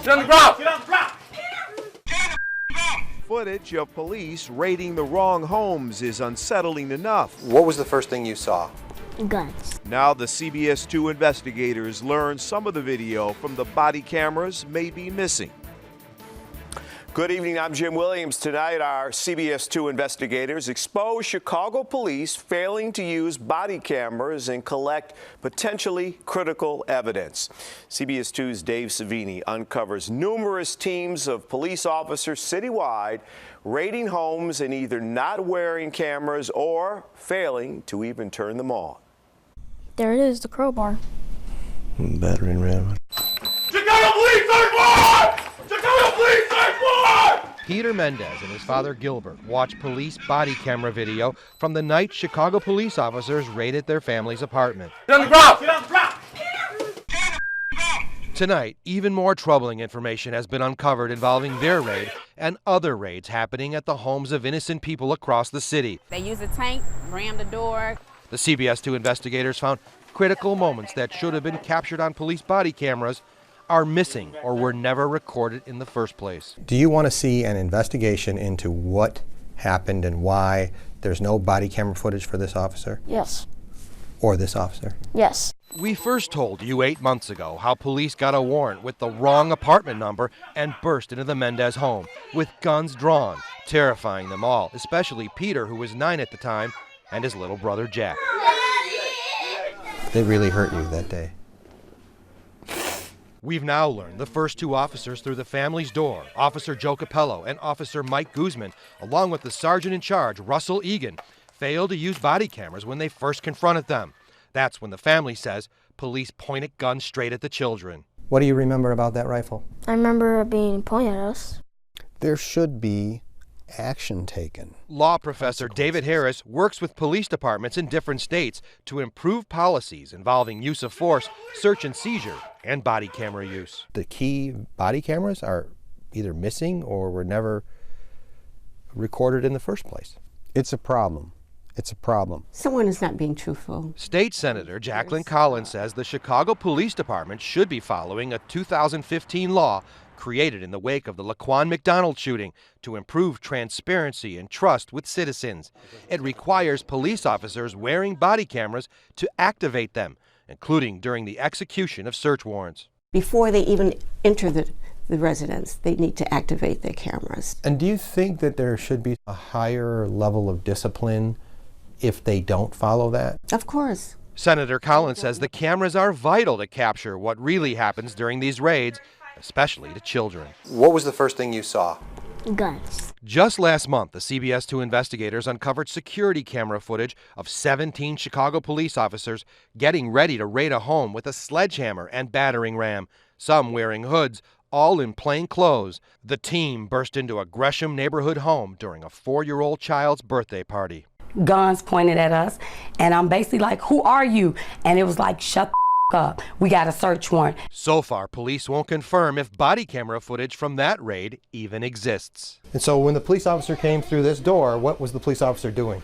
Get on the ground! Get on the ground! Footage of police raiding the wrong homes is unsettling enough. What was the first thing you saw? Guns. Now the CBS 2 investigators learn some of the video from the body cameras may be missing. Good evening, I'm Jim Williams. Tonight, our CBS 2 investigators expose Chicago police failing to use body cameras and collect potentially critical evidence. CBS 2's Dave Savini uncovers numerous teams of police officers citywide raiding homes and either not wearing cameras or failing to even turn them on. There it is, the crowbar. Battering ram. Chicago Police Search Warrant! Chicago Police Search Warrant! Peter Mendez and his father Gilbert watched police body camera video from the night Chicago police officers raided their family's apartment. Get on the ground! Get on the ground! Tonight, even more troubling information has been uncovered involving their raid and other raids happening at the homes of innocent people across the city. They used a tank, rammed the door. The CBS 2 investigators found critical moments that should have been captured on police body cameras are missing or were never recorded in the first place. Do you want to see an investigation into what happened and why there's no body camera footage for this officer? Yes. Or this officer? Yes. We first told you 8 months ago how police got a warrant with the wrong apartment number and burst into the Mendez home with guns drawn, terrifying them all, especially Peter, who was 9 at the time, and his little brother Jack. They really hurt you that day. We've now learned the first 2 officers through the family's door, Officer Joe Capello and Officer Mike Guzman, along with the sergeant in charge, Russell Egan, failed to use body cameras when they first confronted them. That's when the family says police pointed guns straight at the children. What do you remember about that rifle? I remember it being pointed at us. There should be action taken. Law professor David Harris works with police departments in different states to improve policies involving use of force, search and seizure, and body camera use. The key body cameras are either missing or were never recorded in the first place. It's a problem. It's a problem. Someone is not being truthful. State Senator Jacqueline Collins says the Chicago Police Department should be following a 2015 law created in the wake of the Laquan McDonald shooting to improve transparency and trust with citizens. It requires police officers wearing body cameras to activate them, including during the execution of search warrants. Before they even enter the residence, they need to activate their cameras. And do you think that there should be a higher level of discipline if they don't follow that? Of course. Senator Collins says the cameras are vital to capture what really happens during these raids, especially to children. What was the first thing you saw? Guns. Just last month, the CBS 2 investigators uncovered security camera footage of 17 Chicago police officers getting ready to raid a home with a sledgehammer and battering ram, some wearing hoods, all in plain clothes. The team burst into a Gresham neighborhood home during a 4-year-old child's birthday party. Guns pointed at us, and I'm basically like, who are you? And it was like, shut the up. We got a search warrant. So far, police won't confirm if body camera footage from that raid even exists. And so when the police officer came through this door, what was the police officer doing?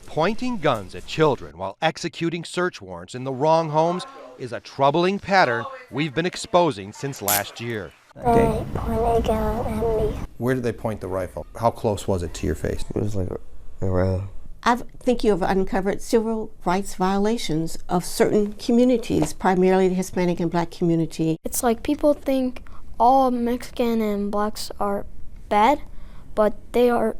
Pointing guns at children while executing search warrants in the wrong homes is a troubling pattern we've been exposing since last year. They pointed a gun at me. Where did they point the rifle? How close was it to your face? It was like around. I think you have uncovered civil rights violations of certain communities, primarily the Hispanic and Black community. It's like people think all Mexican and blacks are bad, but they're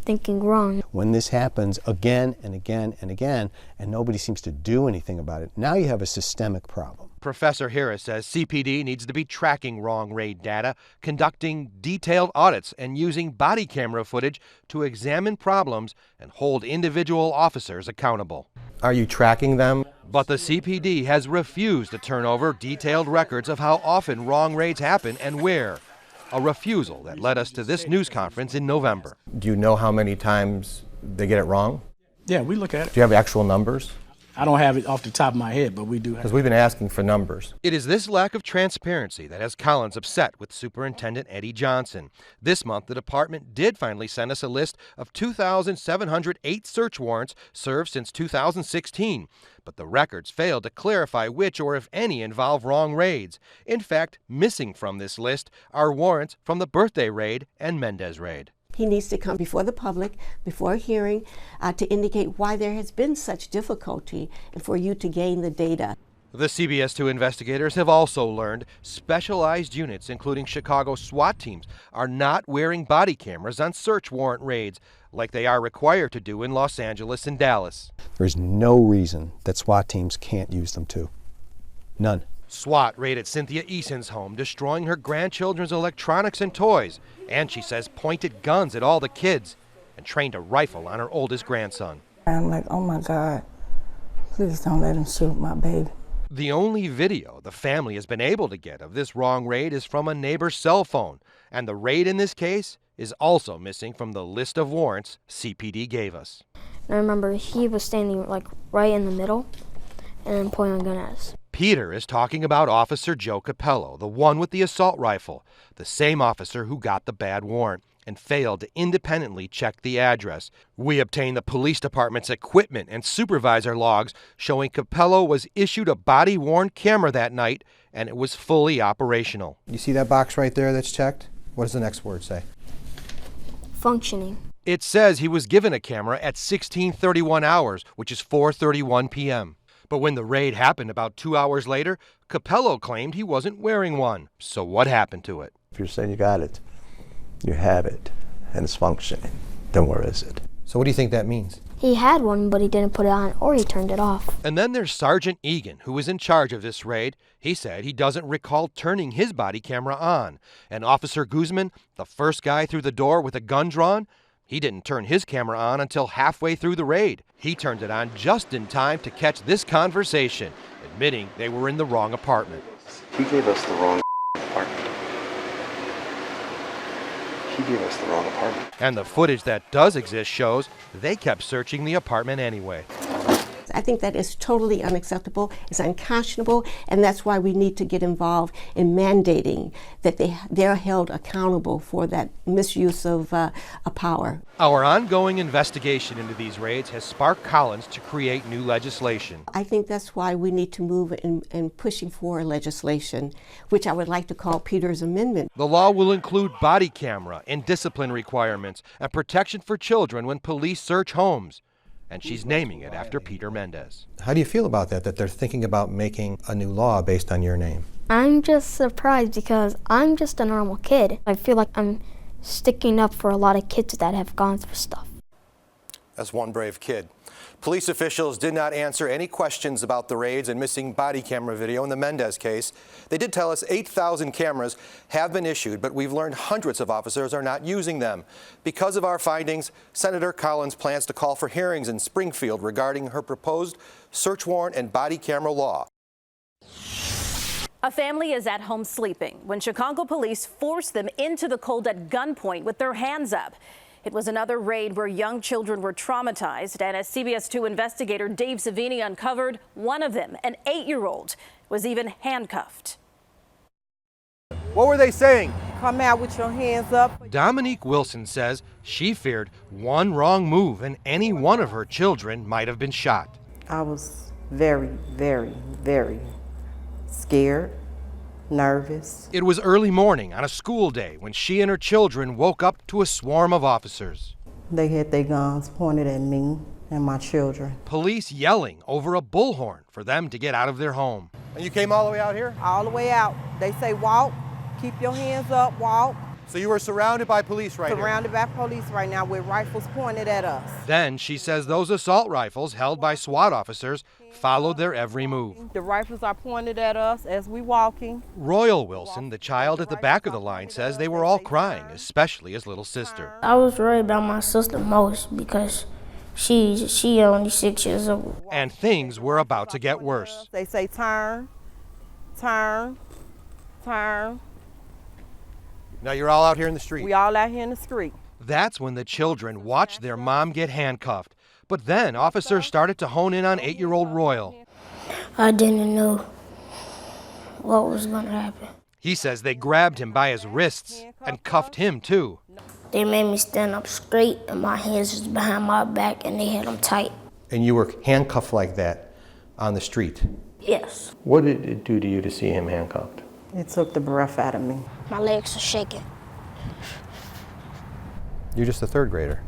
thinking wrong. When this happens again and again and again, and nobody seems to do anything about it, now you have a systemic problem. Professor Harris says CPD needs to be tracking wrong raid data, conducting detailed audits, and using body camera footage to examine problems and hold individual officers accountable. Are you tracking them? But the CPD has refused to turn over detailed records of how often wrong raids happen and where. A refusal that led us to this news conference in November. Do you know how many times they get it wrong? Yeah, we look at it. Do you have actual numbers? I don't have it off the top of my head, but we do have it. Because we've been asking for numbers. It is this lack of transparency that has Collins upset with Superintendent Eddie Johnson. This month, the department did finally send us a list of 2,708 search warrants served since 2016. But the records failed to clarify which or if any involve wrong raids. In fact, missing from this list are warrants from the birthday raid and Mendez raid. He needs to come before the public, before a hearing, to indicate why there has been such difficulty and for you to gain the data. The CBS 2 investigators have also learned specialized units, including Chicago SWAT teams, are not wearing body cameras on search warrant raids like they are required to do in Los Angeles and Dallas. There's no reason that SWAT teams can't use them too. None. SWAT raided Cynthia Eason's home, destroying her grandchildren's electronics and toys. And she says pointed guns at all the kids and trained a rifle on her oldest grandson. I'm like, oh my God, please don't let him shoot my baby. The only video the family has been able to get of this wrong raid is from a neighbor's cell phone. And the raid in this case is also missing from the list of warrants CPD gave us. And I remember he was standing like right in the middle and pointing a gun at us. Peter is talking about Officer Joe Capello, the one with the assault rifle, the same officer who got the bad warrant and failed to independently check the address. We obtained the police department's equipment and supervisor logs showing Capello was issued a body-worn camera that night and it was fully operational. You see that box right there that's checked? What does the next word say? Functioning. It says he was given a camera at 16:31 hours, which is 4:31 p.m. But when the raid happened about 2 hours later, Capello claimed he wasn't wearing one. So what happened to it? If you're saying you got it, you have it, and it's functioning, then where is it? So what do you think that means? He had one, but he didn't put it on or he turned it off. And then there's Sergeant Egan, who was in charge of this raid. He said he doesn't recall turning his body camera on. And Officer Guzman, the first guy through the door with a gun drawn, he didn't turn his camera on until halfway through the raid. He turned it on just in time to catch this conversation, admitting they were in the wrong apartment. He gave us the wrong apartment. He gave us the wrong apartment. And the footage that does exist shows they kept searching the apartment anyway. I think that is totally unacceptable, it's unconscionable, and that's why we need to get involved in mandating that they're held accountable for that misuse of power. Our ongoing investigation into these raids has sparked Collins to create new legislation. I think that's why we need to move in pushing for legislation, which I would like to call Peter's Amendment. The law will include body camera and discipline requirements and protection for children when police search homes. And she's naming it after Peter Mendez. How do you feel about that they're thinking about making a new law based on your name? I'm just surprised because I'm just a normal kid. I feel like I'm sticking up for a lot of kids that have gone through stuff. That's one brave kid. Police officials did not answer any questions about the raids and missing body camera video in the Mendez case. They did tell us 8,000 cameras have been issued, but we've learned hundreds of officers are not using them. Because of our findings, Senator Collins plans to call for hearings in Springfield regarding her proposed search warrant and body camera law. A family is at home sleeping when Chicago police forced them into the cold at gunpoint with their hands up. It was another raid where young children were traumatized, and as CBS 2 investigator Dave Savini uncovered, one of them, an 8-year-old, was even handcuffed. What were they saying? Come out with your hands up. Dominique Wilson says she feared one wrong move and any one of her children might have been shot. I was very, very, very scared, nervous. It was early morning on a school day when she and her children woke up to a swarm of officers. They had their guns pointed at me and my children. Police yelling over a bullhorn for them to get out of their home. And you came all the way out here? All the way out. They say walk, keep your hands up, walk. So you were surrounded by police right Surrounded by police right now with rifles pointed at us. Then she says those assault rifles held by SWAT officers followed their every move. The rifles are pointed at us as we walking. Royal Wilson, the child at the back of the line, says they were all crying, especially his little sister. I was worried about my sister most because she only 6 years old. And things were about to get worse. They say turn, turn, turn. Now you're all out here in the street. We all out here in the street. That's when the children watched their mom get handcuffed. But then officers started to hone in on 8-year-old Royal. I didn't know what was going to happen. He says they grabbed him by his wrists and cuffed him too. They made me stand up straight and my hands was behind my back and they had them tight. And you were handcuffed like that on the street? Yes. What did it do to you to see him handcuffed? It took the breath out of me. My legs are shaking. You're just a third grader.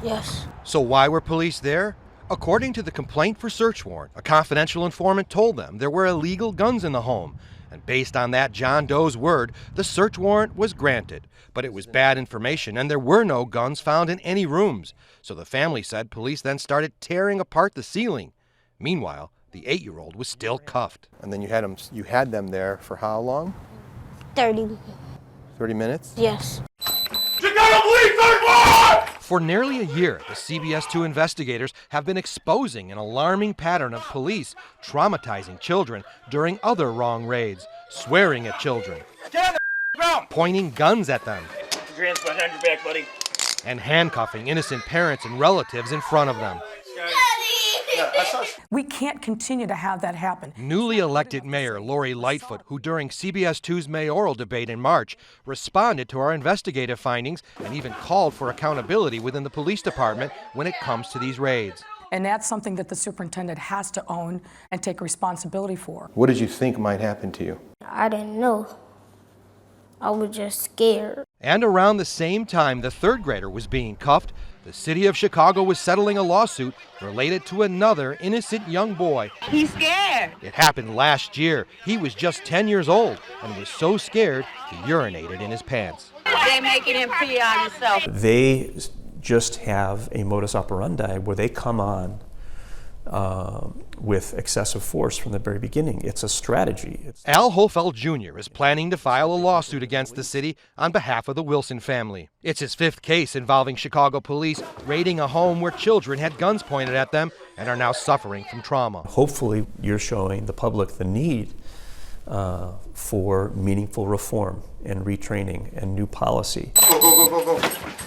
Yes. So why were police there? According to the complaint for search warrant, a confidential informant told them there were illegal guns in the home. And based on that John Doe's word, the search warrant was granted. But it was bad information and there were no guns found in any rooms. So the family said police then started tearing apart the ceiling. Meanwhile, the 8-year-old was still cuffed. And then you had them there for how long? 30. 30 minutes? Yes. Chicago Police Search Warrant! For nearly a year, the CBS 2 investigators have been exposing an alarming pattern of police traumatizing children during other wrong raids, swearing at children, Get on the ground! pointing guns at them, Put your hands behind your back, buddy. and handcuffing innocent parents and relatives in front of them. We can't continue to have that happen. Newly elected Mayor Lori Lightfoot, who during CBS 2's mayoral debate in March responded to our investigative findings and even called for accountability within the police department when it comes to these raids. And that's something that the superintendent has to own and take responsibility for. What did you think might happen to you? I didn't know. I was just scared. And around the same time the third grader was being cuffed, the city of Chicago was settling a lawsuit related to another innocent young boy. He's scared. It happened last year. He was just 10 years old and was so scared he urinated in his pants. They making him pee on himself. They just have a modus operandi where they come on with excessive force from the very beginning. It's a strategy. Al Hofeld Jr. is planning to file a lawsuit against the city on behalf of the Wilson family. It's his 5th case involving Chicago police raiding a home where children had guns pointed at them and are now suffering from trauma. Hopefully you're showing the public the need for meaningful reform and retraining and new policy.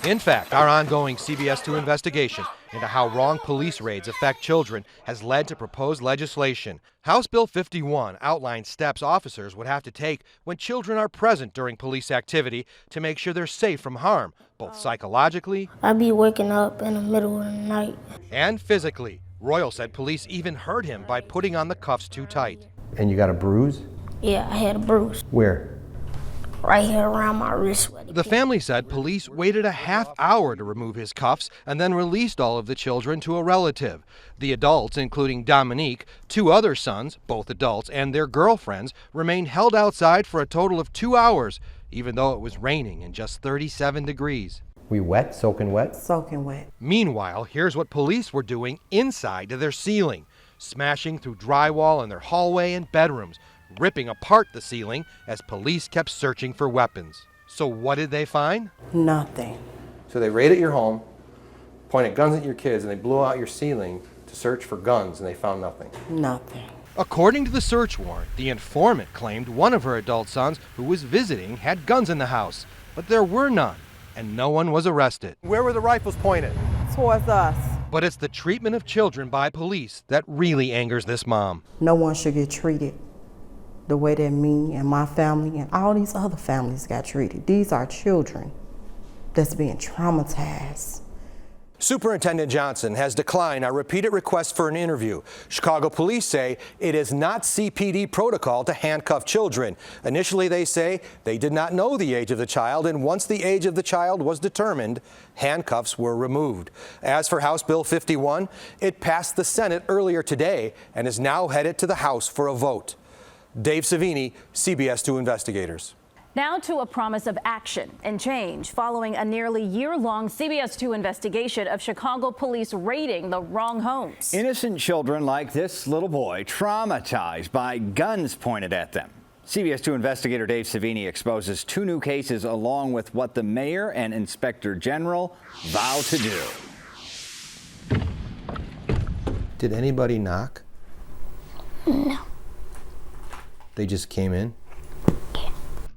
In fact, our ongoing CBS 2 investigation into how wrong police raids affect children has led to proposed legislation. House Bill 51 outlines steps officers would have to take when children are present during police activity to make sure they're safe from harm, both psychologically I'd be waking up in the middle of the night. and physically. Royal said police even hurt him by putting on the cuffs too tight. And you got a bruise? Yeah, I had a bruise Where? right here around my wrist. The family said police waited a half hour to remove his cuffs and then released all of the children to a relative. The adults, including Dominique, 2 other sons, both adults, and their girlfriends, remained held outside for a total of 2 hours, even though it was raining and just 37 degrees. We wet, soaking wet? Soaking wet. Meanwhile, here's what police were doing inside to their ceiling, smashing through drywall in their hallway and bedrooms, ripping apart the ceiling as police kept searching for weapons. So what did they find? Nothing. So they raided your home, pointed guns at your kids, and they blew out your ceiling to search for guns, and they found nothing. Nothing. According to the search warrant, the informant claimed one of her adult sons who was visiting had guns in the house, but there were none, and no one was arrested. Where were the rifles pointed? Towards us. But it's the treatment of children by police that really angers this mom. No one should get treated the way that me and my family and all these other families got treated. These are children that's being traumatized. Superintendent Johnson has declined our repeated requests for an interview. Chicago police say it is not CPD protocol to handcuff children. Initially, they say they did not know the age of the child, and once the age of the child was determined, handcuffs were removed. As for House Bill 51, it passed the Senate earlier today and is now headed to the House for a vote. Dave Savini, CBS 2 Investigators. Now to a promise of action and change following a nearly year-long CBS 2 investigation of Chicago police raiding the wrong homes. Innocent children like this little boy traumatized by guns pointed at them. CBS 2 investigator Dave Savini exposes 2 new cases along with what the mayor and inspector general vow to do. Did anybody knock? No. They just came in?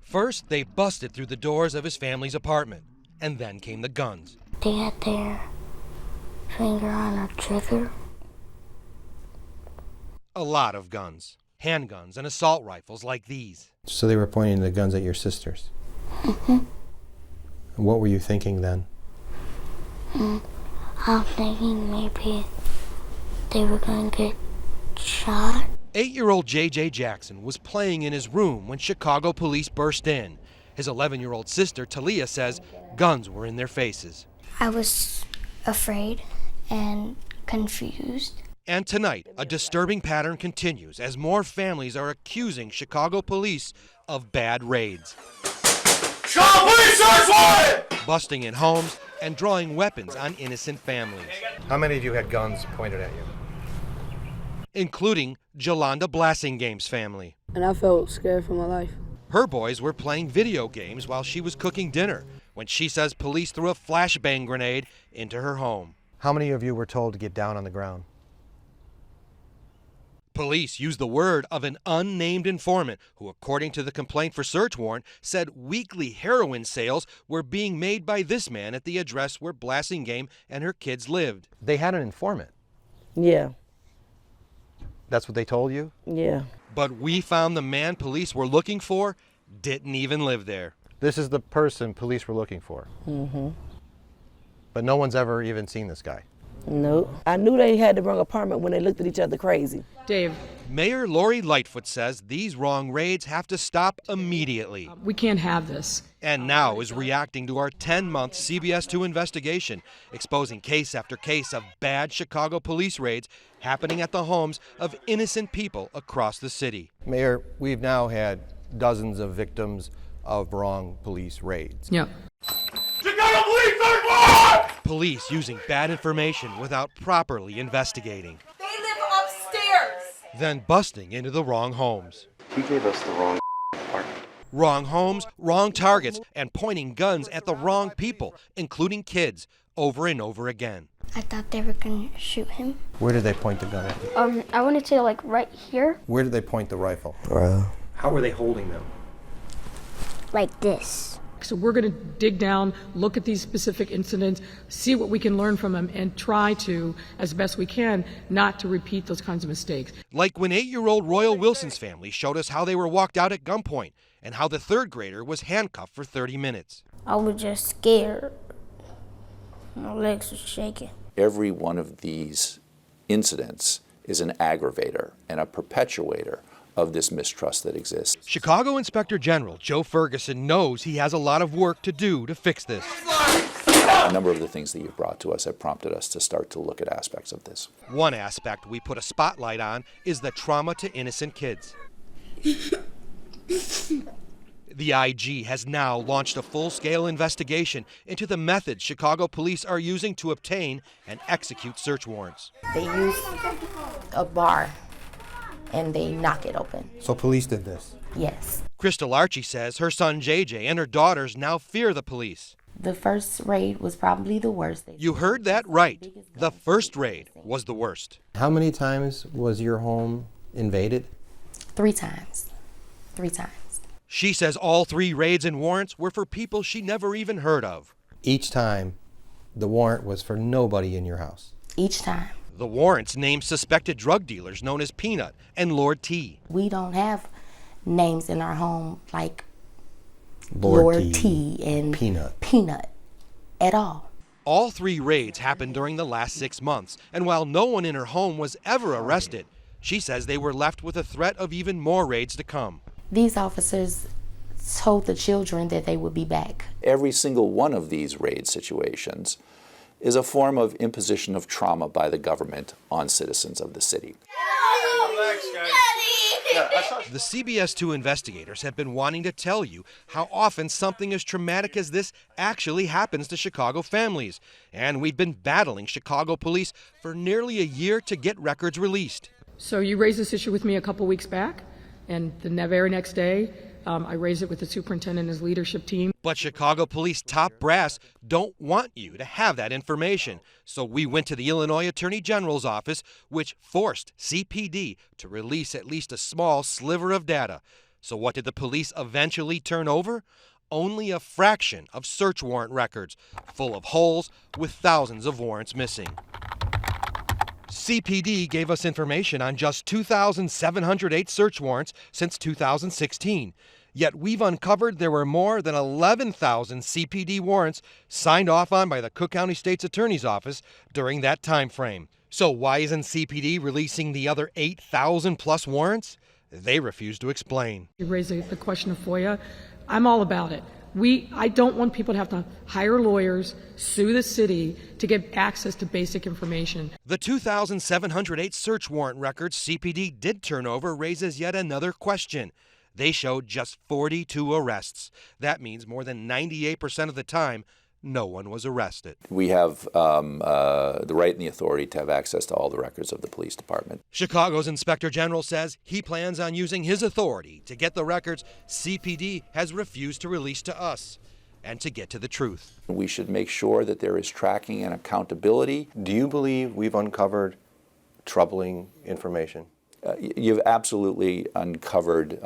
First, they busted through the doors of his family's apartment, and then came the guns. They had their finger on a trigger. A lot of guns, handguns and assault rifles like these. So they were pointing the guns at your sisters? Mm-hmm. What were you thinking then? I'm thinking maybe they were going to get shot. 8-year-old J.J. Jackson was playing in his room when Chicago police burst in. His 11-year-old sister, Talia, says guns were in their faces. I was afraid and confused. And tonight, a disturbing pattern continues as more families are accusing Chicago police of bad raids. Chicago police search warrant! Busting in homes and drawing weapons on innocent families. How many of you had guns pointed at you? Including Jolanda Blassingame's family. And I felt scared for my life. Her boys were playing video games while she was cooking dinner when she says police threw a flashbang grenade into her home. How many of you were told to get down on the ground? Police used the word of an unnamed informant who, according to the complaint for search warrant, said weekly heroin sales were being made by this man at the address where Blassingame and her kids lived. They had an informant. Yeah. That's what they told you? Yeah. But we found the man police were looking for didn't even live there. This is the person police were looking for. Mm-hmm. But no one's ever even seen this guy. Nope. I knew they had the wrong apartment when they looked at each other crazy. Dave. Mayor Lori Lightfoot says these wrong raids have to stop immediately. We can't have this. And now is reacting to our 10-month CBS 2 investigation, exposing case after case of bad Chicago police raids happening at the homes of innocent people across the city. Mayor, we've now had dozens of victims of wrong police raids. Yep. Chicago police search warrant! Police using bad information without properly investigating. They live upstairs. Then busting into the wrong homes. He gave us the wrong apartment. Wrong homes, wrong targets, and pointing guns at the wrong people, including kids, over and over again. I thought they were going to shoot him. Where did they point the gun at you? I wanted to like right here. Where did they point the rifle? How were they holding them? Like this. So we're going to dig down, look at these specific incidents, see what we can learn from them, and try to, as best we can, not to repeat those kinds of mistakes. Like when 8-year-old Royal Wilson's family showed us how they were walked out at gunpoint and how the third grader was handcuffed for 30 minutes. I was just scared. My legs were shaking. Every one of these incidents is an aggravator and a perpetuator of this mistrust that exists. Chicago Inspector General Joe Ferguson knows he has a lot of work to do to fix this. A number of the things that you've brought to us have prompted us to start to look at aspects of this. One aspect we put a spotlight on is the trauma to innocent kids. The IG has now launched a full-scale investigation into the methods Chicago police are using to obtain and execute search warrants. They use a bar and they knock it open. So police did this? Yes. Crystal Archie says her son JJ and her daughters now fear the police. The first raid was probably the worst. You heard that right. The first raid was the worst. How many times was your home invaded? 3 times. 3 times. She says all 3 raids and warrants were for people she never even heard of. Each time, the warrant was for nobody in your house? Each time. The warrants named suspected drug dealers known as Peanut and Lord T. We don't have names in our home like Lord T and Peanut at all. All 3 raids happened during the last 6 months, and while no one in her home was ever arrested, she says they were left with a threat of even more raids to come. These officers told the children that they would be back. Every single one of these raid situations is a form of imposition of trauma by the government on citizens of the city. The CBS 2 investigators have been wanting to tell you how often something as traumatic as this actually happens to Chicago families. And we've been battling Chicago police for nearly a year to get records released. So you raised this issue with me a couple weeks back, and the very next day, I raised it with the superintendent and his leadership team. But Chicago police top brass don't want you to have that information. So we went to the Illinois Attorney General's office, which forced CPD to release at least a small sliver of data. So what did the police eventually turn over? only a fraction of search warrant records, full of holes with thousands of warrants missing. CPD gave us information on just 2,708 search warrants since 2016. Yet we've uncovered there were more than 11,000 CPD warrants signed off on by the Cook County State's Attorney's Office during that time frame. So why isn't CPD releasing the other 8,000 plus warrants? They refuse to explain. You raise the question of FOIA. I'm all about it. I don't want people to have to hire lawyers, sue the city to get access to basic information. The 2,708 search warrant records CPD did turn over raises yet another question. They showed just 42 arrests. That means more than 98% of the time, no one was arrested. We have the right and the authority to have access to all the records of the police department. Chicago's Inspector General says he plans on using his authority to get the records CPD has refused to release to us and to get to the truth. We should make sure that there is tracking and accountability. Do you believe we've uncovered troubling information? You've absolutely uncovered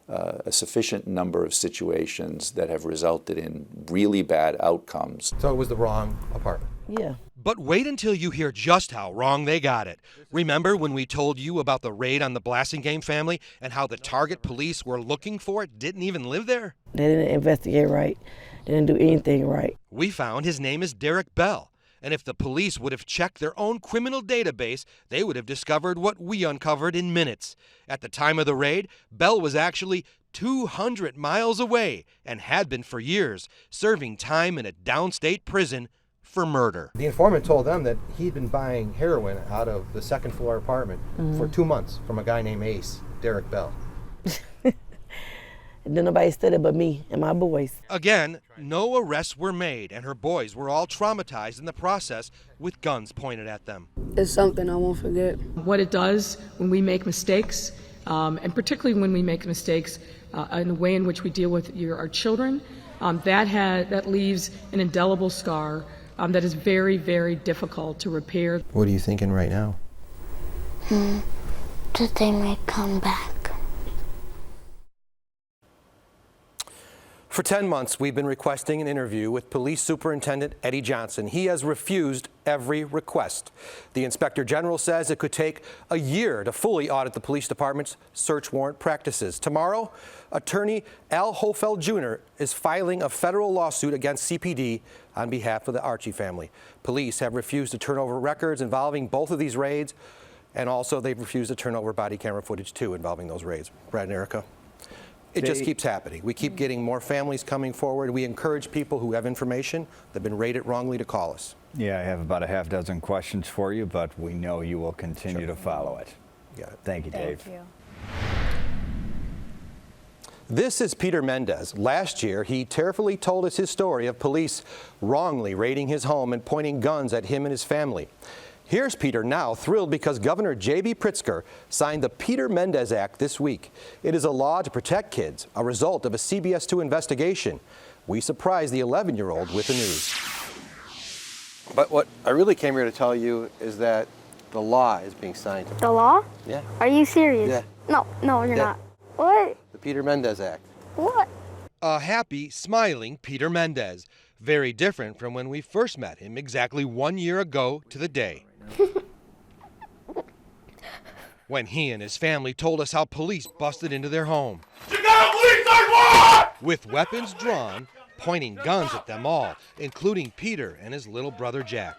a sufficient number of situations that have resulted in really bad outcomes. So it was the wrong apartment? Yeah. But wait until you hear just how wrong they got it. Remember when we told you about the raid on the Blassingame family and how the target police were looking for it didn't even live there? They didn't investigate right. They didn't do anything right. We found his name is Derek Bell. And if the police would have checked their own criminal database, they would have discovered what we uncovered in minutes. At the time of the raid, Bell was actually 200 miles away and had been for years, serving time in a downstate prison for murder. The informant told them that he'd been buying heroin out of the second floor apartment for 2 months from a guy named Ace, Derek Bell. And then nobody said it but me and my boys. Again, no arrests were made, and her boys were all traumatized in the process with guns pointed at them. It's something I won't forget. What it does when we make mistakes, and particularly when we make mistakes in the way in which we deal with our children, that leaves an indelible scar that is very, very difficult to repair. What are you thinking right now? That they may come back. For 10 months, we've been requesting an interview with Police Superintendent Eddie Johnson. He has refused every request. The Inspector General says it could take a year to fully audit the police department's search warrant practices. Tomorrow, attorney Al Hofeld Jr. is filing a federal lawsuit against CPD on behalf of the Archie family. Police have refused to turn over records involving both of these raids, and also they've refused to turn over body camera footage too involving those raids. Brad and Erica. It just keeps happening. We keep getting more families coming forward. We encourage people who have information that have been rated wrongly to call us. Yeah, I have about a half dozen questions for you, but we know you will continue to follow it. Got it. Thank you, Dave. Thank you. This is Peter Mendez. Last year, he tearfully told us his story of police wrongly raiding his home and pointing guns at him and his family. Here's Peter now, thrilled because Governor J.B. Pritzker signed the Peter Mendez Act this week. It is a law to protect kids, a result of a CBS 2 investigation. We surprised the 11-year-old with the news. But what I really came here to tell you is that the law is being signed. The law? Yeah. Are you serious? Yeah. No, you're not. What? The Peter Mendez Act. What? A happy, smiling Peter Mendez. Very different from when we first met him exactly 1 year ago to the day. When he and his family told us how police busted into their home. Chicago police search warrant! With weapons drawn, pointing guns at them all, including Peter and his little brother Jack.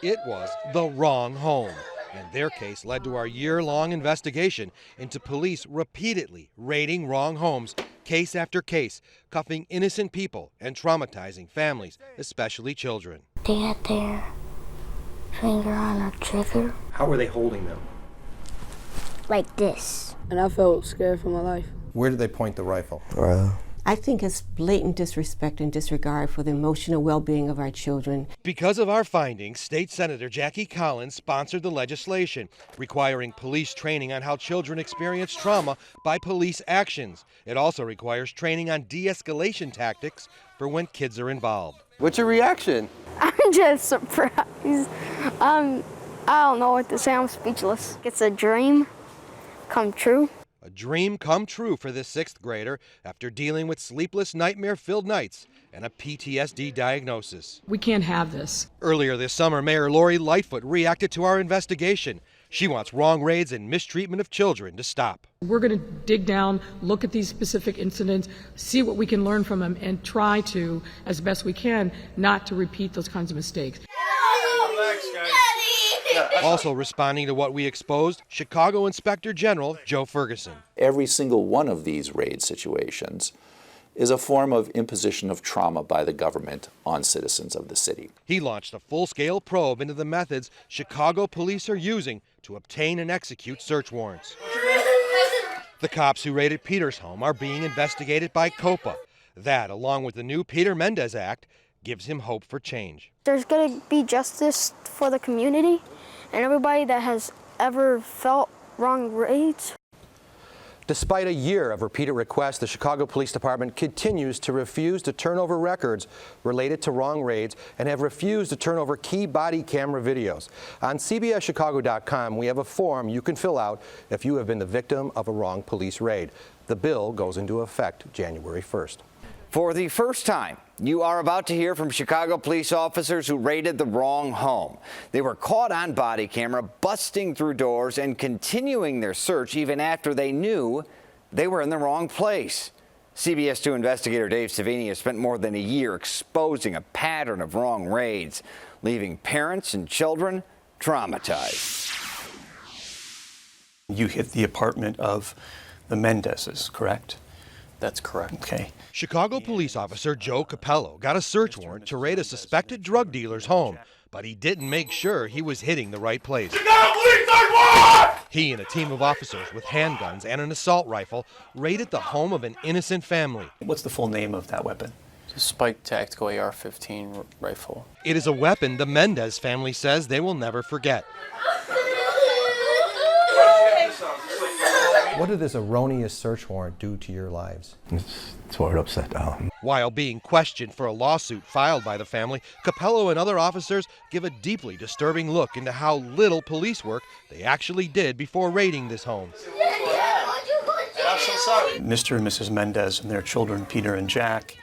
It was the wrong home, and their case led to our year-long investigation into police repeatedly raiding wrong homes, case after case, cuffing innocent people and traumatizing families, especially children. They had their finger on a trigger. How were they holding them? Like this. And I felt scared for my life. Where did they point the rifle? I think it's blatant disrespect and disregard for the emotional well-being of our children. Because of our findings, State Senator Jackie Collins sponsored the legislation requiring police training on how children experience trauma by police actions. It also requires training on de-escalation tactics for when kids are involved. What's your reaction? I'm just surprised. I don't know what to say. I'm speechless. It's a dream come true. A dream come true for this 6th grader after dealing with sleepless, nightmare-filled nights and a PTSD diagnosis. We can't have this. Earlier this summer, Mayor Lori Lightfoot reacted to our investigation. She wants wrong raids and mistreatment of children to stop. We're going to dig down, look at these specific incidents, see what we can learn from them, and try to, as best we can, not to repeat those kinds of mistakes. Also responding to what we exposed, Chicago Inspector General Joe Ferguson. Every single one of these raid situations is a form of imposition of trauma by the government on citizens of the city. He launched a full-scale probe into the methods Chicago police are using to obtain and execute search warrants. The cops who raided Peter's home are being investigated by COPA. That, along with the new Peter Mendez Act, gives him hope for change. There's going to be justice for the community and everybody that has ever felt wrong raids. Despite a year of repeated requests, the Chicago Police Department continues to refuse to turn over records related to wrong raids and have refused to turn over key body camera videos. On CBSChicago.com, we have a form you can fill out if you have been the victim of a wrong police raid. The bill goes into effect January 1st. For the first time, you are about to hear from Chicago police officers who raided the wrong home. They were caught on body camera busting through doors and continuing their search even after they knew they were in the wrong place. CBS 2 investigator Dave Savini has spent more than a year exposing a pattern of wrong raids, leaving parents and children traumatized. You hit the apartment of the Mendezes, correct? That's correct. Okay. Chicago police officer Joe Capello got a search warrant to raid a suspected drug dealer's home, but he didn't make sure he was hitting the right place. Chicago Police Search Warrant! He and a team of officers with handguns and an assault rifle raided the home of an innocent family. What's the full name of that weapon? It's a Spike Tactical AR-15 rifle. It is a weapon the Mendez family says they will never forget. What did this erroneous search warrant do to your lives? It's what upset down. While being questioned for a lawsuit filed by the family, Capello and other officers give a deeply disturbing look into how little police work they actually did before raiding this home. I'm so sorry. Mr. and Mrs. Mendez and their children, Peter and Jack,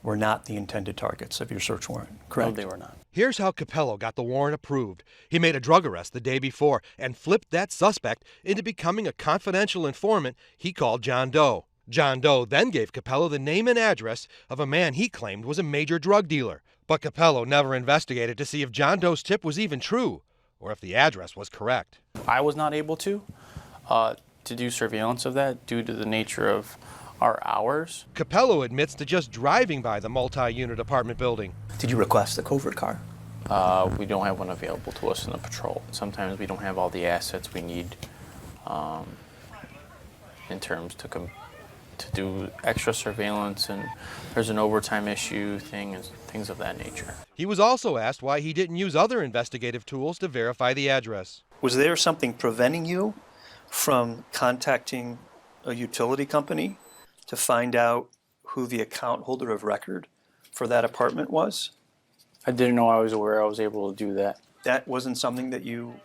were not the intended targets of your search warrant, correct? No, they were not. Here's how Capello got the warrant approved. He made a drug arrest the day before and flipped that suspect into becoming a confidential informant he called John Doe. John Doe then gave Capello the name and address of a man he claimed was a major drug dealer. But Capello never investigated to see if John Doe's tip was even true or if the address was correct. I was not able to do surveillance of that due to the nature of our hours. Capello admits to just driving by the multi-unit apartment building. Did you request a covert car? We don't have one available to us in the patrol. Sometimes we don't have all the assets we need in terms to do extra surveillance, and there's an overtime issue thing and things of that nature. He was also asked why he didn't use other investigative tools to verify the address. Was there something preventing you from contacting a utility company to find out who the account holder of record for that apartment was? I didn't know I was aware I was able to do that. That wasn't something that you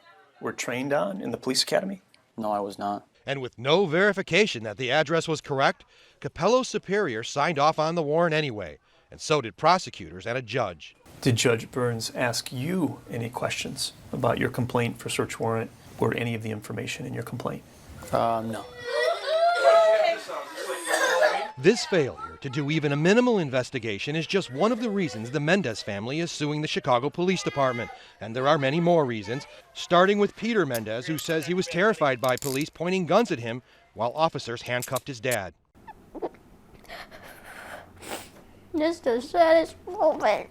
were trained on in the police academy? No, I was not. And with no verification that the address was correct, Capello's superior signed off on the warrant anyway, and so did prosecutors and a judge. Did Judge Burns ask you any questions about your complaint for search warrant or any of the information in your complaint? No. This failure to do even a minimal investigation is just one of the reasons the Mendez family is suing the Chicago Police Department. And there are many more reasons, starting with Peter Mendez, who says he was terrified by police pointing guns at him while officers handcuffed his dad. This is the saddest moment.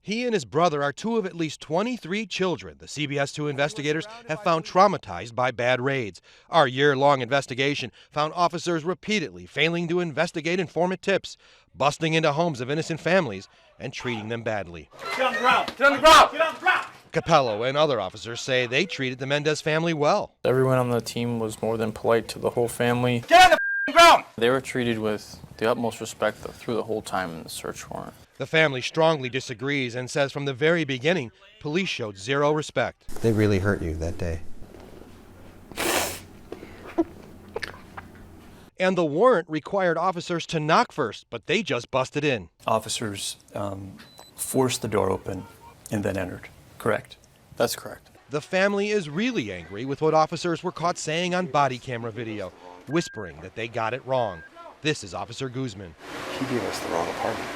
He and his brother are two of at least 23 children the CBS 2 investigators have found traumatized by bad raids. Our year-long investigation found officers repeatedly failing to investigate informant tips, busting into homes of innocent families, and treating them badly. Get on the ground! Get on the ground! Get on the ground! Capello and other officers say they treated the Mendez family well. Everyone on the team was more than polite to the whole family. Get on the ground! They were treated with the utmost respect through the whole time in the search warrant. The family strongly disagrees and says from the very beginning, police showed zero respect. They really hurt you that day. And the warrant required officers to knock first, but they just busted in. Officers forced the door open and then entered, correct? That's correct. The family is really angry with what officers were caught saying on body camera video, whispering that they got it wrong. This is Officer Guzman. He gave us the wrong apartment.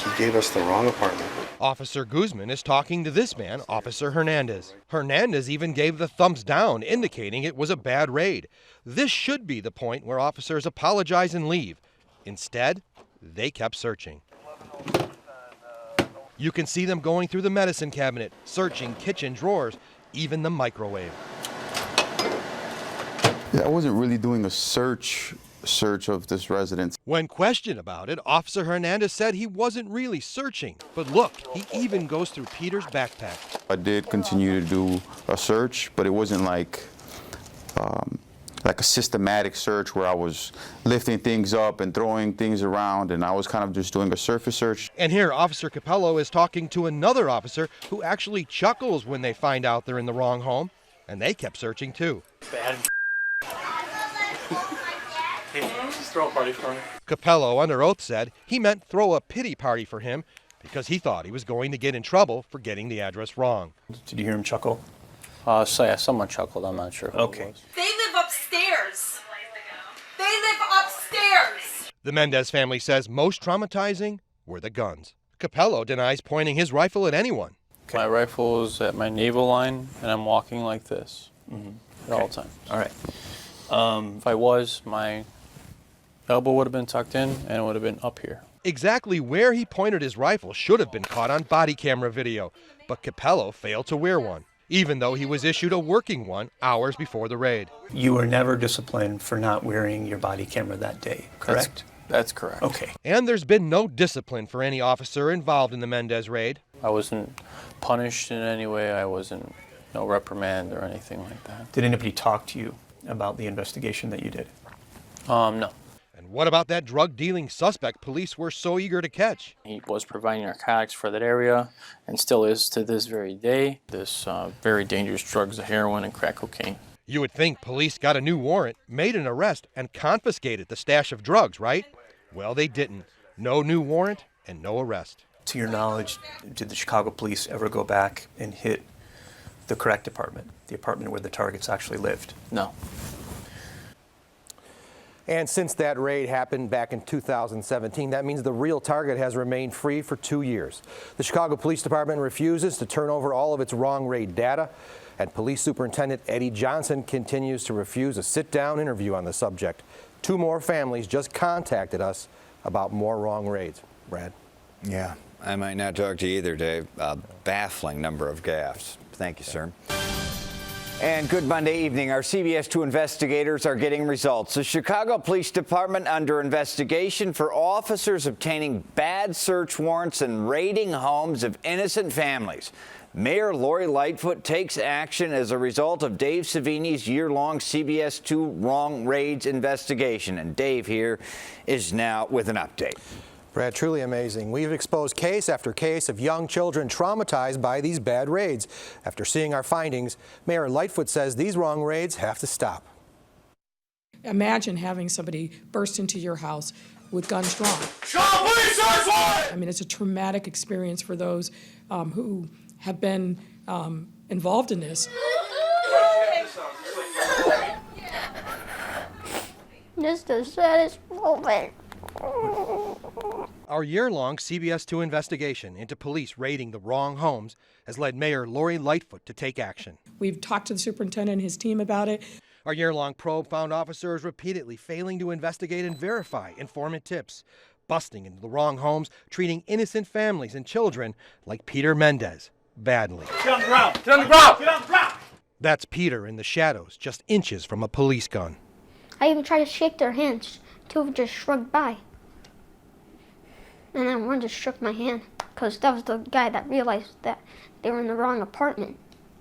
He gave us the wrong apartment. Officer Guzman is talking to this man, Officer Hernandez. Hernandez even gave the thumbs down, indicating it was a bad raid. This should be the point where officers apologize and leave. Instead, they kept searching. You can see them going through the medicine cabinet, searching kitchen drawers, even the microwave. Yeah, I wasn't really doing a search of this residence. When questioned about it, Officer Hernandez said he wasn't really searching. But look, he even goes through Peter's backpack. I did continue to do a search, but it wasn't like a systematic search where I was lifting things up and throwing things around, and I was kind of just doing a surface search. And here, Officer Capello is talking to another officer who actually chuckles when they find out they're in the wrong home, and they kept searching too. Bad. Hey, just throw a party for me. Capello, under oath, said he meant throw a pity party for him because he thought he was going to get in trouble for getting the address wrong. Did you hear him chuckle? So yeah, someone chuckled. I'm not sure who Okay. it was. They live upstairs. They live upstairs. The Mendez family says most traumatizing were the guns. Capello denies pointing his rifle at anyone. Okay. My rifle is at my navel line, and I'm walking like this at all times. All right. If I was, my elbow would have been tucked in, and it would have been up here. Exactly where he pointed his rifle should have been caught on body camera video, but Capello failed to wear one, even though he was issued a working one hours before the raid. You were never disciplined for not wearing your body camera that day, correct? That's correct. Okay. And there's been no discipline for any officer involved in the Mendez raid. I wasn't punished in any way. I wasn't, no reprimand or anything like that. Did anybody talk to you about the investigation that you did? No. And what about that drug-dealing suspect police were so eager to catch? He was providing narcotics for that area and still is to this very day. This very dangerous drugs, heroin and crack cocaine. You would think police got a new warrant, made an arrest, and confiscated the stash of drugs, right? Well, they didn't. No new warrant and no arrest. To your knowledge, did the Chicago police ever go back and hit the correct apartment, the apartment where the targets actually lived? No. And since that raid happened back in 2017, that means the real target has remained free for 2 years. The Chicago Police Department refuses to turn over all of its wrong raid data, and Police Superintendent Eddie Johnson continues to refuse a sit-down interview on the subject. 2 more families just contacted us about more wrong raids. Brad? Yeah, I might not talk to you either, Dave. A baffling number of gaffes. Thank you, sir. And good Monday evening. Our CBS 2 investigators are getting results. The Chicago Police Department under investigation for officers obtaining bad search warrants and raiding homes of innocent families. Mayor Lori Lightfoot takes action as a result of Dave Savini's year-long CBS 2 wrong raids investigation. And Dave here is now with an update. Brad, truly amazing. We've exposed case after case of young children traumatized by these bad raids. After seeing our findings, Mayor Lightfoot says these wrong raids have to stop. Imagine having somebody burst into your house with guns drawn. I mean, it's a traumatic experience for those who have been involved in this. This is the saddest moment. Our year-long CBS 2 investigation into police raiding the wrong homes has led Mayor Lori Lightfoot to take action. We've talked to the superintendent and his team about it. Our year-long probe found officers repeatedly failing to investigate and verify informant tips, busting into the wrong homes, treating innocent families and children like Peter Mendez badly. Get on the ground! Get on the ground! Get on the ground! That's Peter in the shadows, just inches from a police gun. I even tried to shake their hands. 2 of them just shrugged by. And then one just shook my hand, because that was the guy that realized that they were in the wrong apartment.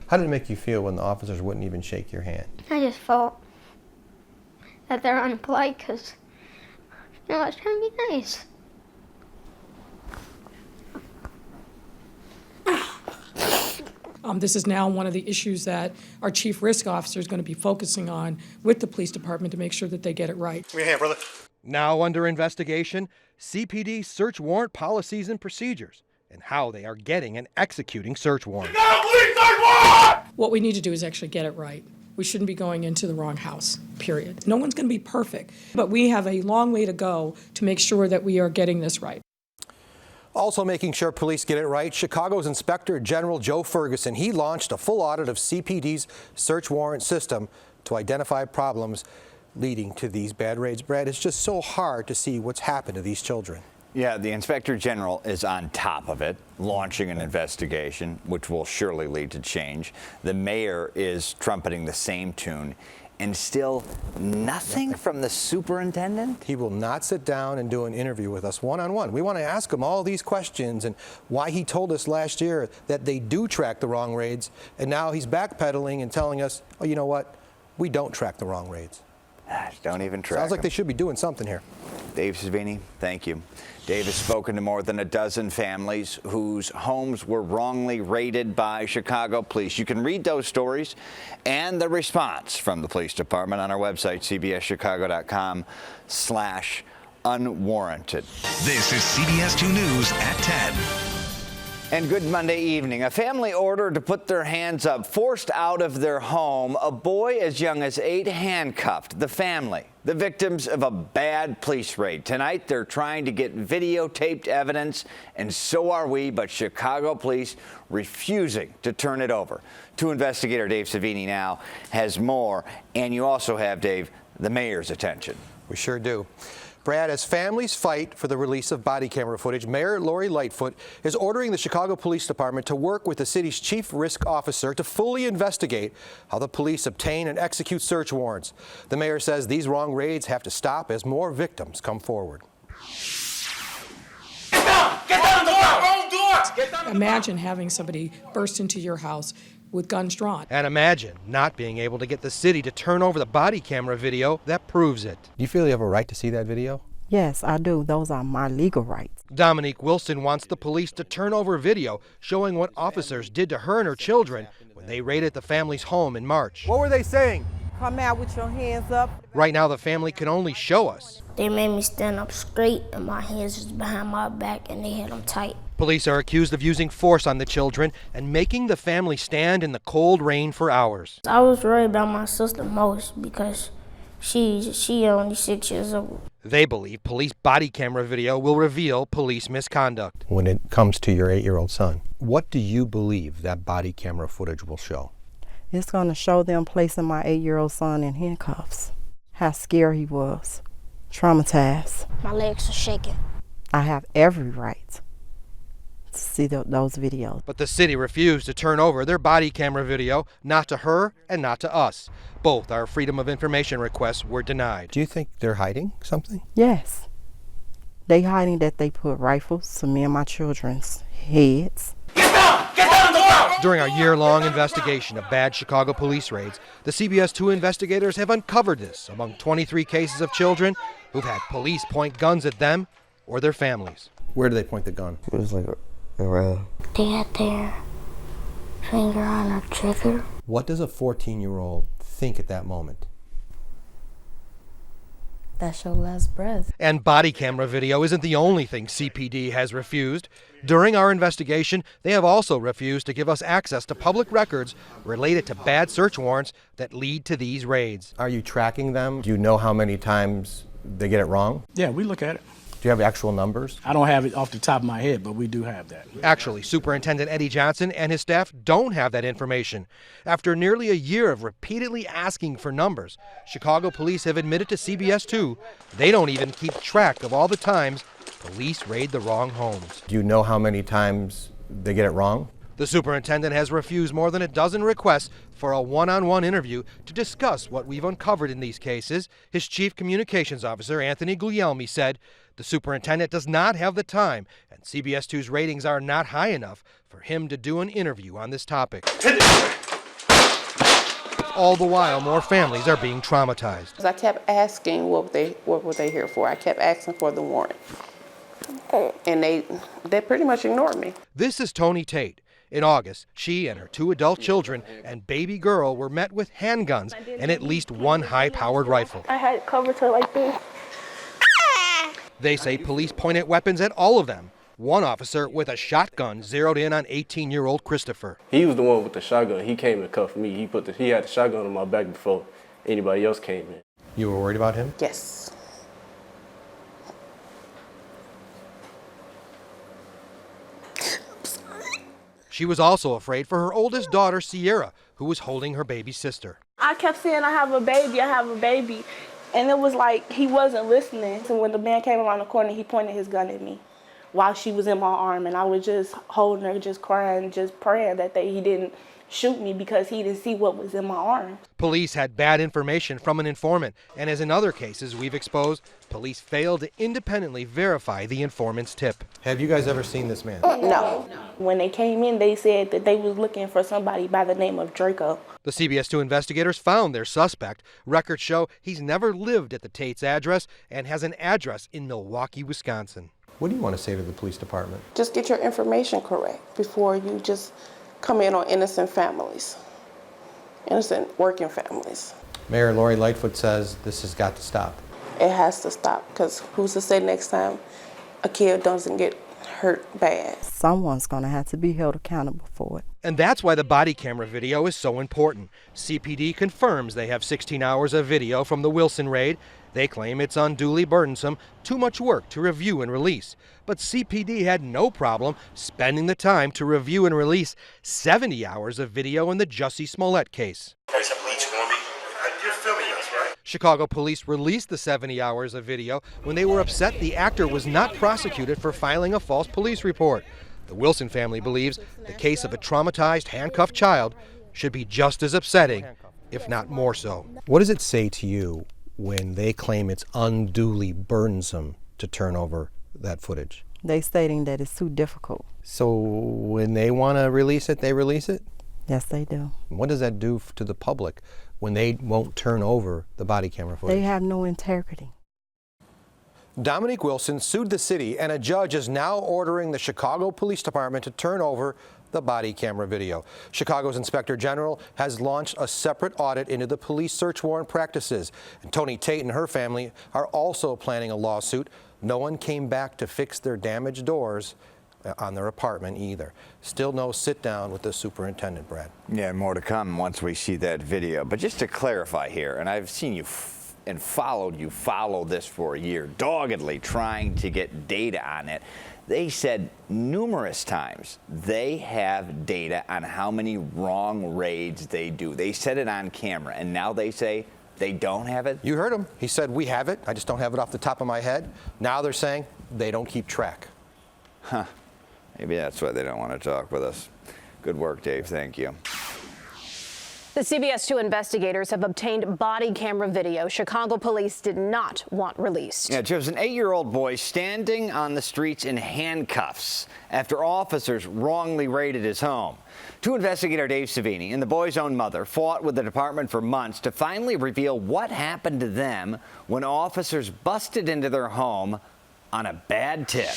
How did it make you feel when the officers wouldn't even shake your hand? I just felt that they're unpolite, because I was trying to be nice. This is now one of the issues that our chief risk officer is going to be focusing on with the police department to make sure that they get it right. Give me a hand, brother. Now under investigation, CPD search warrant policies and procedures and how they are getting and executing search warrants. What we need to do is actually get it right. We shouldn't be going into the wrong house, period. No one's going to be perfect, but we have a long way to go to make sure that we are getting this right. Also making sure police get it right, Chicago's Inspector General Joe Ferguson, he launched a full audit of CPD's search warrant system to identify problems leading to these bad raids. Brad, it's just so hard to see what's happened to these children. Yeah, the Inspector General is on top of it, launching an investigation, which will surely lead to change. The mayor is trumpeting the same tune, and still nothing from the superintendent? He will not sit down and do an interview with us one-on-one. We want to ask him all these questions and why he told us last year that they do track the wrong raids, and now he's backpedaling and telling us, oh, you know what, we don't track the wrong raids. Don't even track Sounds like them. they should be doing something here. Dave Savini, thank you. Dave has spoken to more than a dozen families whose homes were wrongly raided by Chicago police. You can read those stories and the response from the police department on our website, cbschicago.com/unwarranted. This is CBS 2 News at 10. And good Monday evening. A family ordered to put their hands up, forced out of their home. A boy as young as 8 handcuffed. The family, the victims of a bad police raid. Tonight, they're trying to get videotaped evidence, and so are we, but Chicago police refusing to turn it over. 2 investigator Dave Savini now has more, and you also have, Dave, the mayor's attention. We sure do. Brad, as families fight for the release of body camera footage, Mayor Lori Lightfoot is ordering the Chicago Police Department to work with the city's chief risk officer to fully investigate how the police obtain and execute search warrants. The mayor says these wrong raids have to stop as more victims come forward. Get down! Get down the door! Own door! Get down! Imagine having somebody burst into your house with guns drawn. And imagine not being able to get the city to turn over the body camera video that proves it. Do you feel you have a right to see that video? Yes, I do. Those are my legal rights. Dominique Wilson wants the police to turn over video showing what officers did to her and her children when they raided the family's home in March. What were they saying? Come out with your hands up. Right now, the family can only show us. They made me stand up straight and my hands was behind my back and they had them tight. Police are accused of using force on the children and making the family stand in the cold rain for hours. I was worried about my sister most because she only 6 years old. They believe police body camera video will reveal police misconduct. When it comes to your 8-year-old son, what do you believe that body camera footage will show? It's going to show them placing my 8-year-old son in handcuffs. How scared he was. Traumatized. My legs are shaking. I have every right to see those videos. But the city refused to turn over their body camera video, not to her and not to us. Both our Freedom of Information requests were denied. Do you think they're hiding something? Yes. They hiding that they put rifles to me and my children's heads. Get down! Get down the door! During our year-long investigation of bad Chicago police raids, the CBS 2 investigators have uncovered this among 23 cases of children who've had police point guns at them or their families. Where do they point the gun? It was like around. They had their finger on a trigger. What does a 14-year-old think at that moment? That's your last breath. And body camera video isn't the only thing CPD has refused. During our investigation, they have also refused to give us access to public records related to bad search warrants that lead to these raids. Are you tracking them? Do you know how many times they get it wrong? Yeah, we look at it. Do you have actual numbers? I don't have it off the top of my head, but we do have that. Actually, Superintendent Eddie Johnson and his staff don't have that information. After nearly a year of repeatedly asking for numbers, Chicago police have admitted to CBS 2 they don't even keep track of all the times police raid the wrong homes. Do you know how many times they get it wrong? The superintendent has refused more than a dozen requests for a one-on-one interview to discuss what we've uncovered in these cases. His chief communications officer, Anthony Guglielmi, said the superintendent does not have the time, and CBS 2's ratings are not high enough for him to do an interview on this topic. All the while, more families are being traumatized. I kept asking what were they here for. I kept asking for the warrant, and they pretty much ignored me. This is Tony Tate. In August, she and her 2 adult children and baby girl were met with handguns and at least 1 high-powered rifle. I had it covered to like this. They say police pointed weapons at all of them. One officer with a shotgun zeroed in on 18-year-old Christopher. He was the one with the shotgun. He came and cuffed me. He had the shotgun on my back before anybody else came in. You were worried about him? Yes. She was also afraid for her oldest daughter, Sierra, who was holding her baby sister. I kept saying, I have a baby, I have a baby. And it was like he wasn't listening. So when the man came around the corner, he pointed his gun at me while she was in my arm. And I was just holding her, just crying, just praying that he didn't shoot me because he didn't see what was in my arm. Police had bad information from an informant, and as in other cases we've exposed, police failed to independently verify the informant's tip. Have you guys ever seen this man? No. When they came in, they said that they was looking for somebody by the name of Draco. The CBS 2 investigators found their suspect. Records show he's never lived at the Tate's address and has an address in Milwaukee, Wisconsin. What do you want to say to the police department? Just get your information correct before you just come in on innocent families, innocent working families. Mayor Lori Lightfoot says this has got to stop. It has to stop, because who's to say next time a kid doesn't get hurt bad? Someone's going to have to be held accountable for it. And that's why the body camera video is so important. CPD confirms they have 16 hours of video from the Wilson raid. They claim it's unduly burdensome, too much work to review and release. But CPD had no problem spending the time to review and release 70 hours of video in the Jussie Smollett case. You're filming us, right? Chicago police released the 70 hours of video when they were upset the actor was not prosecuted for filing a false police report. The Wilson family believes the case of a traumatized, handcuffed child should be just as upsetting, if not more so. What does it say to you when they claim it's unduly burdensome to turn over that footage? They stating that it's too difficult. So when they want to release it, they release it? Yes, they do. What does that do to the public when they won't turn over the body camera footage? They have no integrity. Dominique Wilson sued the city, and a judge is now ordering the Chicago Police Department to turn over the body camera video. Chicago's Inspector General has launched a separate audit into the police search warrant practices. And Tony Tate and her family are also planning a lawsuit. No one came back to fix their damaged doors on their apartment either. Still no sit down with the superintendent, Brad. Yeah, more to come once we see that video. But just to clarify here, and I've seen you and followed you follow this for a year, doggedly trying to get data on it. They said numerous times they have data on how many wrong raids they do. They said it on camera, and now they say they don't have it? You heard him. He said, we have it. I just don't have it off the top of my head. Now they're saying they don't keep track. Huh. Maybe that's why they don't want to talk with us. Good work, Dave. Thank you. The CBS 2 investigators have obtained body camera video Chicago police did not want released. Yeah, it shows an 8-year-old boy standing on the streets in handcuffs after officers wrongly raided his home. 2 investigator Dave Savini and the boy's own mother fought with the department for months to finally reveal what happened to them when officers busted into their home on a bad tip.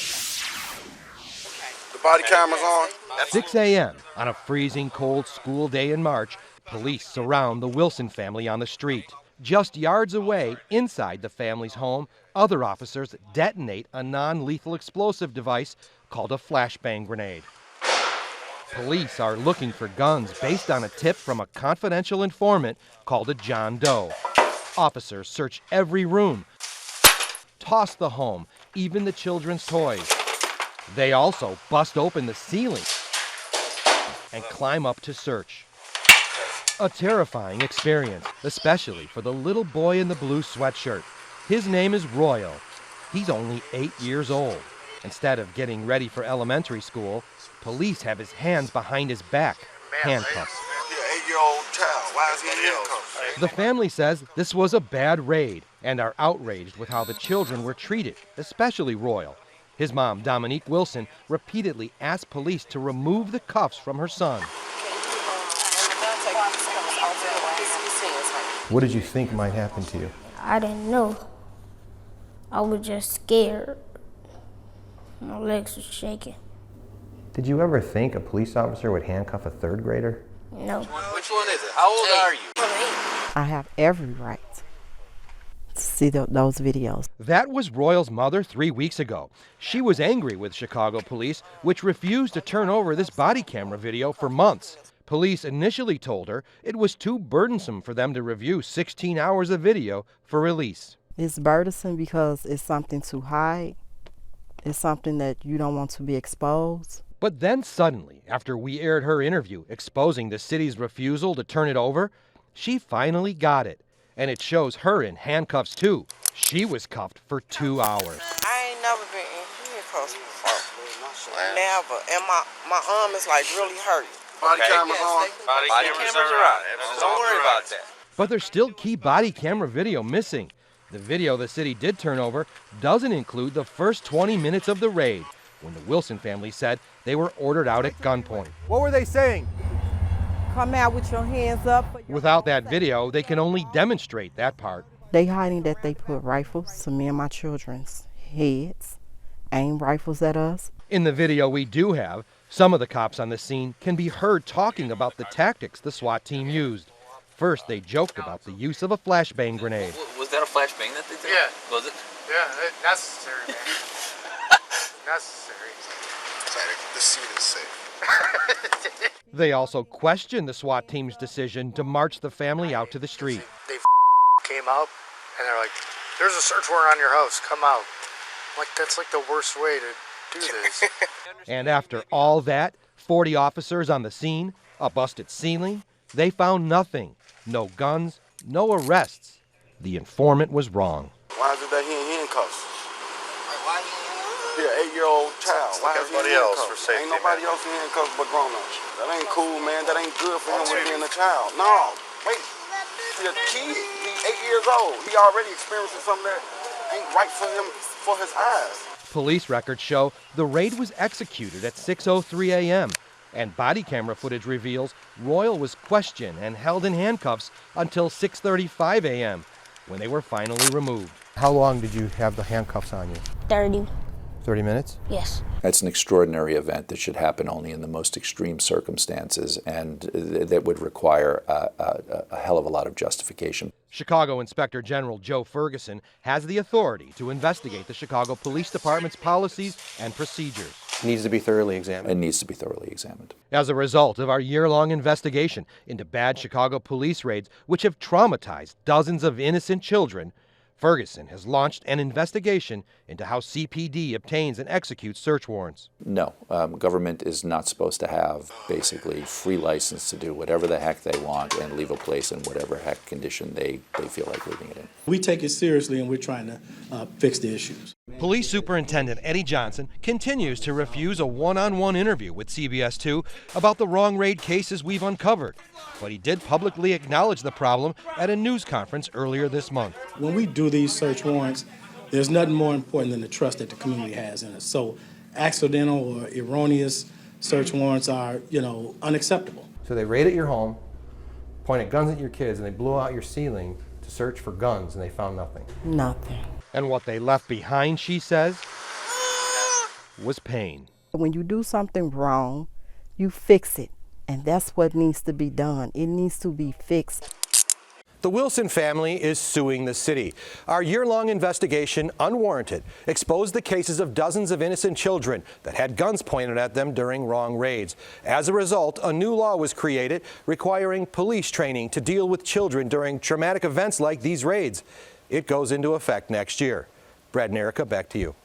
The body camera's on. 6 a.m. on a freezing cold school day in March, police surround the Wilson family on the street. Just yards away, inside the family's home, other officers detonate a non-lethal explosive device called a flashbang grenade. Police are looking for guns based on a tip from a confidential informant called a John Doe. Officers search every room, toss the home, even the children's toys. They also bust open the ceiling and climb up to search. A terrifying experience, especially for the little boy in the blue sweatshirt. His name is Royal. He's only 8 years old. Instead of getting ready for elementary school, police have his hands behind his back, handcuffs. He's an 8-year-old child. Why is he in handcuffs? The family says this was a bad raid and are outraged with how the children were treated, especially Royal. His mom, Dominique Wilson, repeatedly asked police to remove the cuffs from her son. What did you think might happen to you? I didn't know. I was just scared. My legs were shaking. Did you ever think a police officer would handcuff a third grader? No. Which one is it? How old are you? I have every right to see those videos. That was Royal's mother 3 weeks ago. She was angry with Chicago police, which refused to turn over this body camera video for months. Police initially told her it was too burdensome for them to review 16 hours of video for release. It's burdensome because it's something to hide. It's something that you don't want to be exposed. But then suddenly, after we aired her interview exposing the city's refusal to turn it over, she finally got it. And it shows her in handcuffs too. She was cuffed for 2 hours. I ain't never been in handcuffs before. Never. And my arm is like really hurting. Body cameras on. Body cameras are on. Don't worry about that. But there's still key body camera video missing. The video the city did turn over doesn't include the first 20 minutes of the raid, when the Wilson family said they were ordered out at gunpoint. What were they saying? Come out with your hands up. Without that video, they can only demonstrate that part. They hiding that they put rifles to me and my children's heads, aim rifles at us. In the video we do have, some of the cops on the scene can be heard talking about the tactics the SWAT team used. First, they joked about the use of a flashbang grenade. Was that a flashbang that they did? Yeah. Was it? Yeah, necessary, man. Necessary. The scene is safe. They also questioned the SWAT team's decision to march the family out to the street. They came out and they're like, "There's a search warrant on your house. Come out." I'm like, that's like the worst way to do this. And after all that, 40 officers on the scene, a busted ceiling, they found nothing. No guns, no arrests. The informant was wrong. Why is it that he in handcuffs? Yeah, 8-year-old child. Why is he in handcuffs? Ain't nobody else in handcuffs but grown-ups. That ain't cool, man. That ain't good for him with being a child. No, wait. He's a kid. He's 8 years old. He already experiencing something that ain't right for him, for his eyes. Police records show the raid was executed at 6:03 a.m. and body camera footage reveals Royal was questioned and held in handcuffs until 6:35 a.m. when they were finally removed. How long did you have the handcuffs on you? 30. 30 minutes? Yes. That's an extraordinary event that should happen only in the most extreme circumstances, and that would require a hell of a lot of justification. Chicago Inspector General Joe Ferguson has the authority to investigate the Chicago Police Department's policies and procedures. It needs to be thoroughly examined. It needs to be thoroughly examined. As a result of our year-long investigation into bad Chicago police raids, which have traumatized dozens of innocent children, Ferguson has launched an investigation into how CPD obtains and executes search warrants. No, government is not supposed to have basically free license to do whatever the heck they want and leave a place in whatever heck condition they feel like leaving it in. We take it seriously and we're trying to fix the issues. Police Superintendent Eddie Johnson continues to refuse a one-on-one interview with CBS 2 about the wrong raid cases we've uncovered. But he did publicly acknowledge the problem at a news conference earlier this month. When we do these search warrants, there's nothing more important than the trust that the community has in us. So accidental or erroneous search warrants are, unacceptable. So they raided your home, pointed guns at your kids, and they blew out your ceiling to search for guns, and they found nothing. Nothing. And what they left behind, she says, was pain. When you do something wrong, you fix it. And that's what needs to be done. It needs to be fixed. The Wilson family is suing the city. Our year-long investigation, Unwarranted, exposed the cases of dozens of innocent children that had guns pointed at them during wrong raids. As a result, a new law was created requiring police training to deal with children during traumatic events like these raids. It goes into effect next year. Brad and Erica, back to you.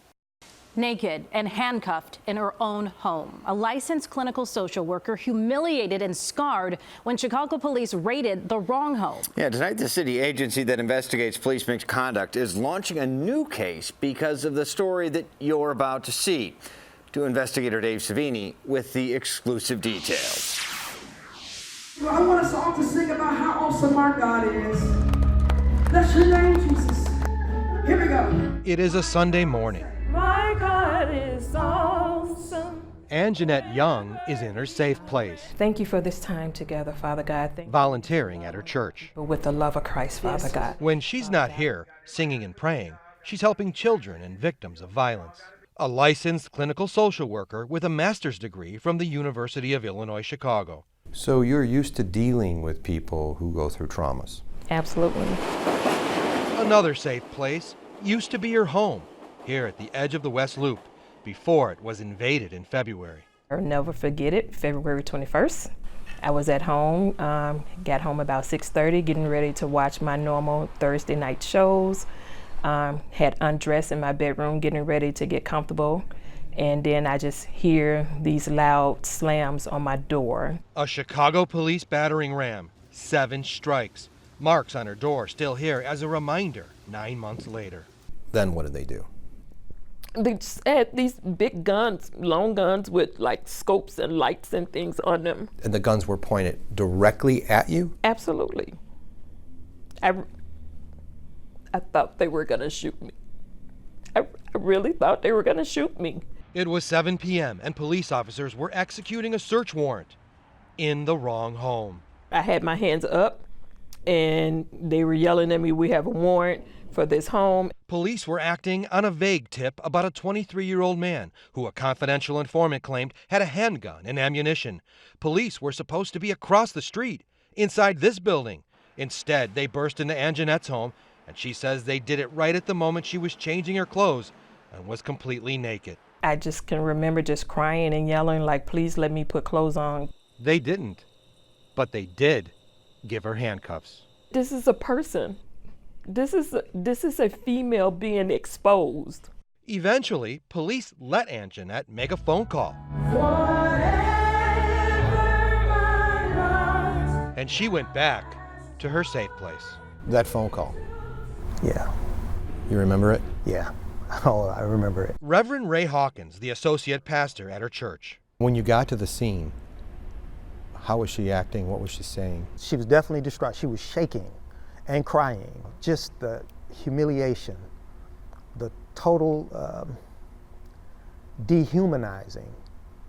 Naked and handcuffed in her own home. A licensed clinical social worker humiliated and scarred when Chicago police raided the wrong home. Yeah, tonight the city agency that investigates police misconduct is launching a new case because of the story that you're about to see. To investigator Dave Savini with the exclusive details. Well, I want us all to sing about how awesome our God is. Bless your name, Jesus. Here we go. It is a Sunday morning. My God is awesome. And Jeanette Young is in her safe place. Thank you for this time together, Father God. Volunteering at her church. With the love of Christ, Father God. When she's not here, singing and praying, she's helping children and victims of violence. a licensed clinical social worker with a master's degree from the University of Illinois, Chicago. So you're used to dealing with people who go through traumas? Absolutely. Another safe place used to be her home, here at the edge of the West Loop, before it was invaded in February. I'll never forget it, February 21st. I was at home, got home about 6:30, getting ready to watch my normal Thursday night shows. Had undressed in my bedroom, getting ready to get comfortable. And then I just hear these loud slams on my door. A Chicago police battering ram, 7 strikes. Marks on her door still here as a reminder 9 months later. Then what did they do? They just had these big guns, long guns with like scopes and lights and things on them. And the guns were pointed directly at you? Absolutely. I thought they were gonna shoot me. I really thought they were gonna shoot me. It was 7 p.m. and police officers were executing a search warrant in the wrong home. I had my hands up and they were yelling at me, "We have a warrant for this home." Police were acting on a vague tip about a 23-year-old man who a confidential informant claimed had a handgun and ammunition. Police were supposed to be across the street, inside this building. Instead, they burst into Anjanette's home, and she says they did it right at the moment she was changing her clothes and was completely naked. I just can remember just crying and yelling like, "Please let me put clothes on." They didn't, but they did give her handcuffs. This is a person. This is a female being exposed. Eventually, police let Anjanette make a phone call. And she went back to her safe place. That phone call? Yeah. You remember it? Yeah. Oh, I remember it. Reverend Ray Hawkins, the associate pastor at her church. When you got to the scene, how was she acting? What was she saying? She was definitely distraught. She was shaking and crying. Just the humiliation, the total dehumanizing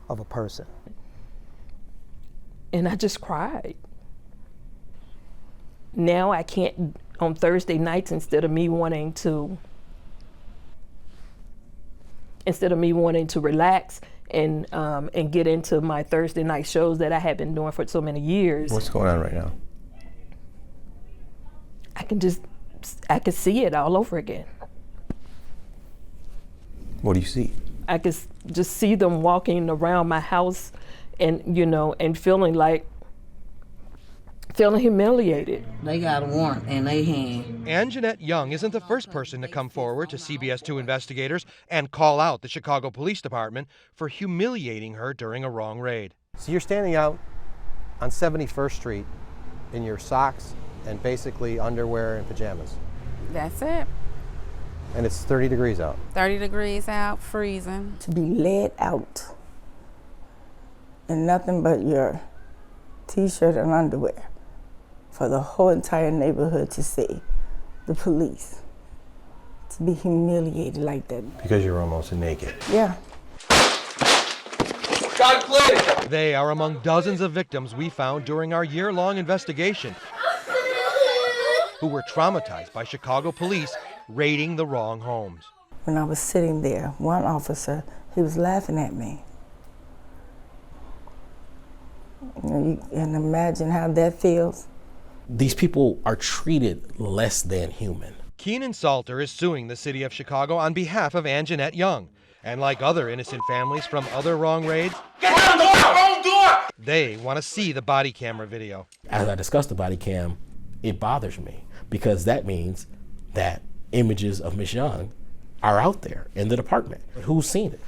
of a person. And I just cried. Now I can't, on Thursday nights, instead of me wanting to relax and get into my Thursday night shows that I had been doing for so many years. What's going on right now? I can see it all over again. What do you see? I could just see them walking around my house and, and feeling humiliated. They got a warrant in their hand. Anjanette Young isn't the first person to come forward to CBS 2 investigators and call out the Chicago Police Department for humiliating her during a wrong raid. So you're standing out on 71st Street in your socks and basically underwear and pajamas. That's it. And it's 30 degrees out. 30 degrees out, freezing. To be led out in nothing but your t-shirt and underwear for the whole entire neighborhood to see the police, to be humiliated like that. Because you're almost naked. Yeah. God please! They are among dozens of victims we found during our year-long investigation who were traumatized by Chicago police raiding the wrong homes. When I was sitting there, one officer, he was laughing at me. You can imagine how that feels. These people are treated less than human. Keenan Salter is suing the city of Chicago on behalf of Anjanette Young. And like other innocent families from other wrong raids, they want to see the body camera video. As I discussed the body cam, it bothers me because that means that images of Miss Young are out there in the department. Who's seen it?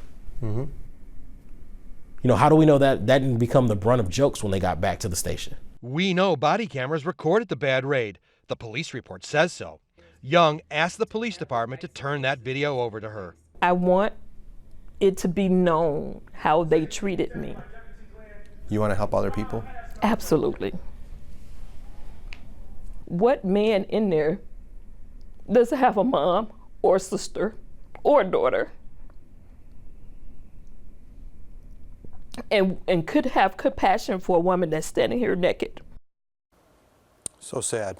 Mm-hmm. How do we know that didn't become the brunt of jokes when they got back to the station? We know body cameras recorded the bad raid. The police report says so. Young asked the police department to turn that video over to her. I want it to be known how they treated me. You want to help other people? Absolutely. What man in there doesn't have a mom or sister or daughter and could have compassion for a woman that's standing here naked? So sad.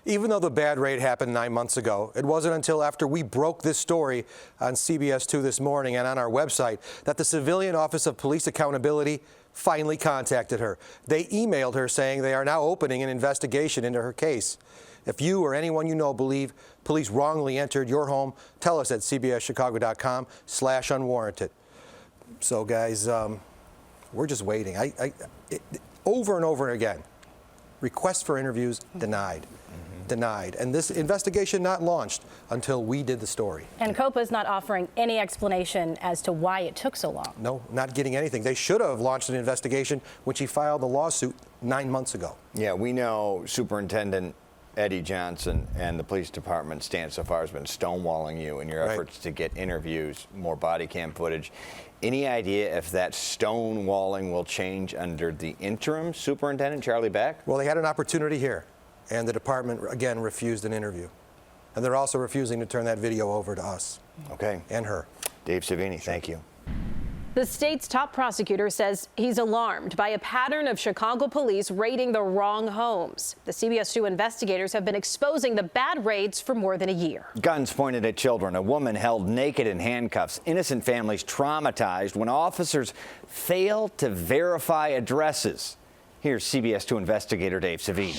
Even though the bad raid happened 9 months ago, it wasn't until after we broke this story on CBS 2 this morning and on our website that the Civilian Office of Police Accountability finally contacted her. They emailed her saying they are now opening an investigation into her case. If you or anyone you know believe police wrongly entered your home, tell us at cbschicago.com/unwarranted. So guys, we're just waiting. Over and over again, requests for interviews denied. Denied. And this investigation not launched until we did the story. And COPA is not offering any explanation as to why it took so long. No, not getting anything. They should have launched an investigation when she filed the lawsuit 9 months ago. Yeah, we know Superintendent Eddie Johnson and the police department stance so far has been stonewalling you in your efforts to get interviews, more body cam footage. Any idea if that stonewalling will change under the interim superintendent, Charlie Beck? Well, they had an opportunity here, and the department, again, refused an interview. And they're also refusing to turn that video over to us. Okay. And her. Dave Savini, thank you. The state's top prosecutor says he's alarmed by a pattern of Chicago police raiding the wrong homes. The CBS 2 investigators have been exposing the bad raids for more than a year. Guns pointed at children, a woman held naked in handcuffs, innocent families traumatized when officers failed to verify addresses. Here's CBS 2 investigator Dave Savini.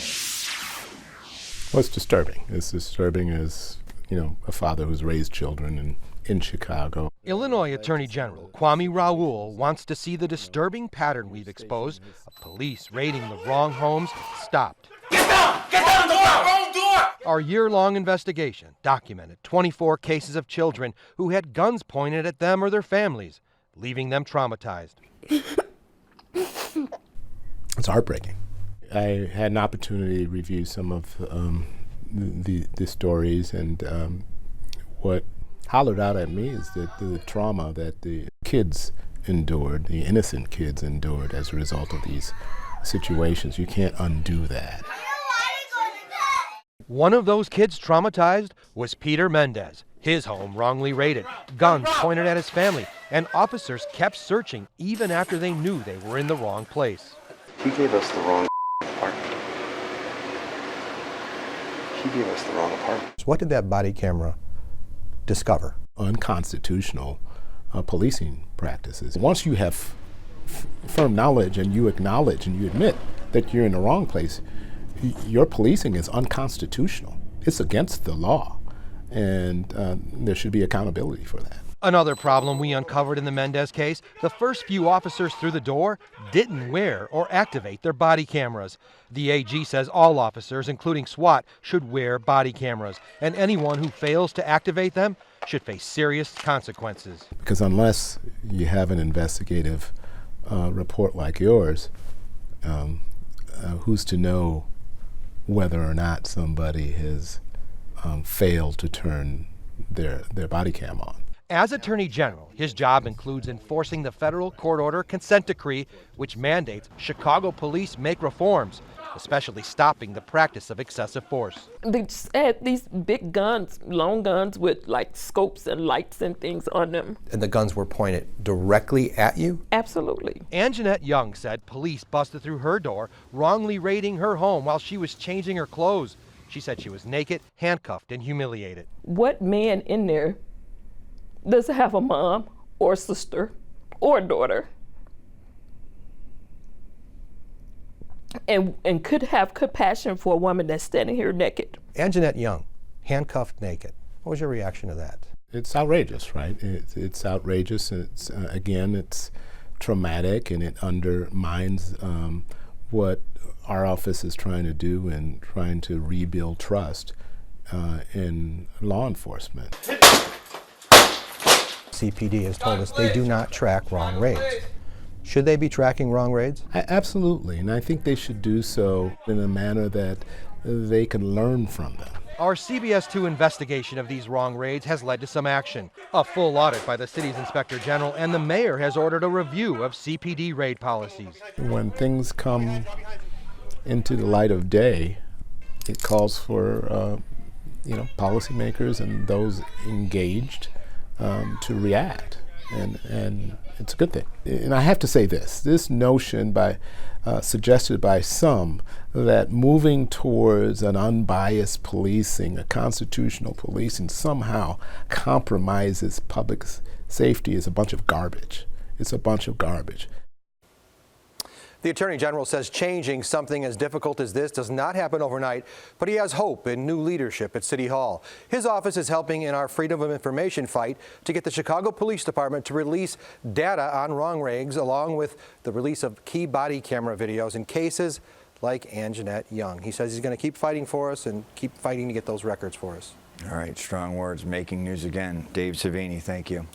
Well, it's disturbing. It's disturbing as, a father who's raised children in Chicago. Illinois Attorney General Kwame Raoul wants to see the disturbing pattern we've exposed of police raiding the wrong homes stopped. Get down! Get down! Door! Wrong door! Our year-long investigation documented 24 cases of children who had guns pointed at them or their families, leaving them traumatized. It's heartbreaking. I had an opportunity to review some of the stories, and what hollered out at me is that the trauma that the kids endured, the innocent kids endured as a result of these situations. You can't undo that. One of those kids traumatized was Peter Mendez. His home wrongly raided, guns pointed at his family, and officers kept searching even after they knew they were in the wrong place. He gave us the wrong apartment. He gave us the wrong apartment. What did that body camera discover? Unconstitutional policing practices. Once you have firm knowledge and you acknowledge and you admit that you're in the wrong place, your policing is unconstitutional. It's against the law, and there should be accountability for that. Another problem we uncovered in the Mendez case, the first few officers through the door didn't wear or activate their body cameras. The AG says all officers, including SWAT, should wear body cameras, and anyone who fails to activate them should face serious consequences. Because unless you have an investigative report like yours, who's to know whether or not somebody has failed to turn their body cam on? As Attorney General, his job includes enforcing the federal court order consent decree, which mandates Chicago police make reforms, especially stopping the practice of excessive force. They just had these big guns, long guns with like scopes and lights and things on them. And the guns were pointed directly at you? Absolutely. Anjanette Young said police busted through her door, wrongly raiding her home while she was changing her clothes. She said she was naked, handcuffed, and humiliated. What man in there does have a mom or a sister or a daughter and could have compassion for a woman that's standing here naked? Anjanette Young, handcuffed naked. What was your reaction to that? It's outrageous, right? It's outrageous. It's again, it's traumatic, and it undermines what our office is trying to do and trying to rebuild trust in law enforcement. CPD has told us they do not track wrong raids. Should they be tracking wrong raids? Absolutely, and I think they should do so in a manner that they can learn from them. Our CBS 2 investigation of these wrong raids has led to some action. A full audit by the city's inspector general, and the mayor has ordered a review of CPD raid policies. When things come into the light of day, it calls for policymakers and those engaged to react and it's a good thing. And I have to say this notion suggested by some that moving towards an unbiased policing, a constitutional policing, somehow compromises public safety is a bunch of garbage. It's a bunch of garbage. The Attorney General says changing something as difficult as this does not happen overnight, but he has hope in new leadership at City Hall. His office is helping in our Freedom of Information fight to get the Chicago Police Department to release data on wrong rigs, along with the release of key body camera videos in cases like Anjanette Young. He says he's going to keep fighting for us and keep fighting to get those records for us. All right, strong words, making news again. Dave Savini, thank you.